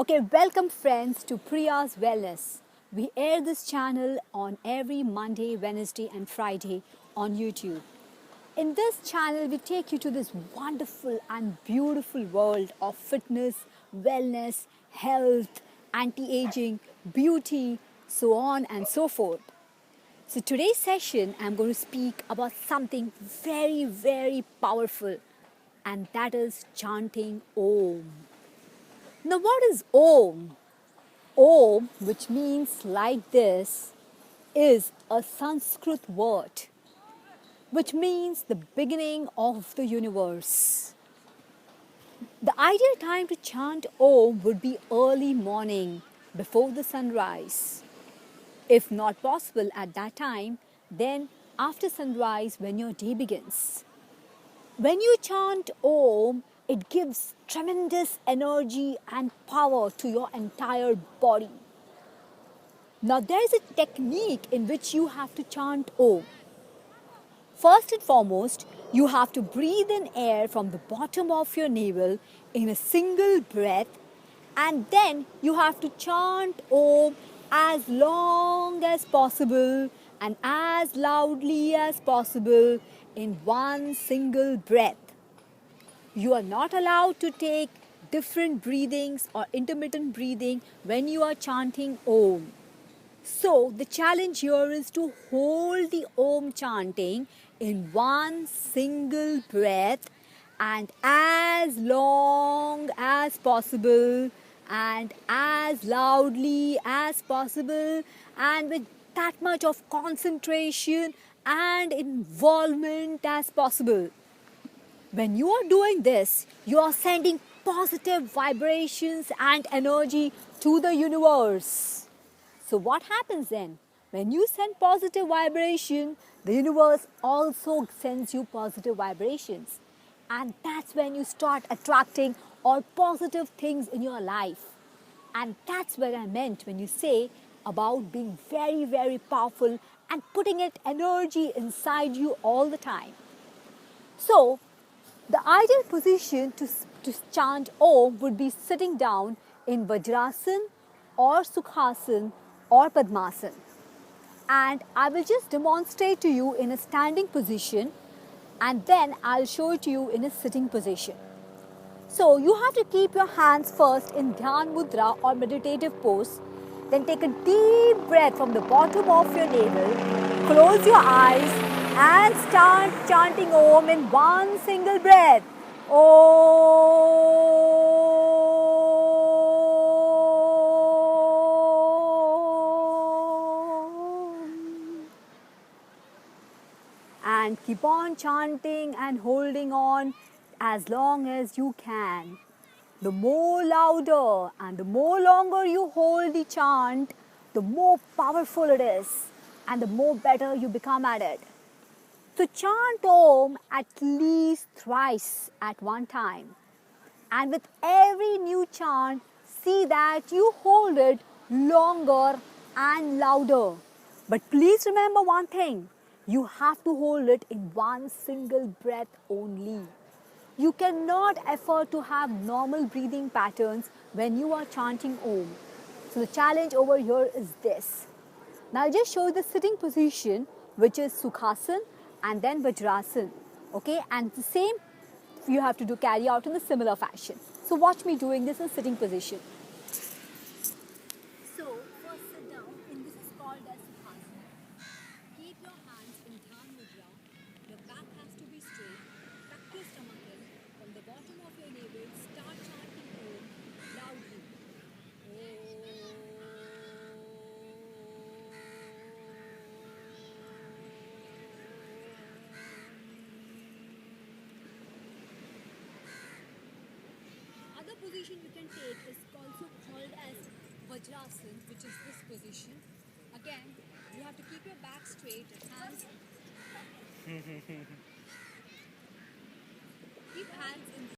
Okay, welcome friends to Priya's Wellness. We air this channel on every Monday, Wednesday, and Friday on YouTube. In this channel, we take you to this wonderful and beautiful world of fitness, wellness, health, anti aging, beauty, so on and so forth. So, today's session, I'm going to speak about something very, very powerful, and that is chanting Om. Now, what is Om? Om, which means like this, is a Sanskrit word which means the beginning of the universe. The ideal time to chant Om would be early morning before the sunrise. If not possible at that time, then after sunrise when your day begins. When you chant Om, it gives tremendous energy and power to your entire body. Now, there is a technique in which you have to chant Om. First and foremost, you have to breathe in air from the bottom of your navel in a single breath, and then you have to chant Om as long as possible and as loudly as possible in one single breath. You are not allowed to take different breathings or intermittent breathing when you are chanting Om. So, the challenge here is to hold the Om chanting in one single breath and as long as possible and as loudly as possible and with that much of concentration and involvement as possible. When you are doing this, you are sending positive vibrations and energy to the universe. So what happens then? When you send positive vibration, the universe also sends you positive vibrations. And that's when you start attracting all positive things in your life. And that's what I meant when you say about being very, very powerful and putting it energy inside you all the time. So, the ideal position to chant Om would be sitting down in Vajrasan or Sukhasana or Padmasana. And I will just demonstrate to you in a standing position and then I'll show it to you in a sitting position. So you have to keep your hands first in Dhyan Mudra or meditative pose. Then take a deep breath from the bottom of your navel. Close your eyes and start chanting Om in one single breath. Om. And keep on chanting and holding on as long as you can. The more louder and the more longer you hold the chant, the more powerful it is and the more better you become at it. So chant Om at least thrice at one time. And with every new chant, see that you hold it longer and louder. But please remember one thing, you have to hold it in one single breath only. You cannot afford to have normal breathing patterns when you are chanting Om. So the challenge over here is this. Now I'll just show you the sitting position, which is Sukhasana and then Vajrasan. Okay, and the same you have to carry out in a similar fashion. So watch me doing this in sitting position. So first sit down, and this is called as Sukhasana. Keep your hands in Dhyan Mudra. Your back has to be straight. Tuck your stomach in. From the bottom of your navel, start chanting Om loudly. Other position you can take is also called as Vajrasan, which is this position. Again, you have to keep your back straight, hands keep hands in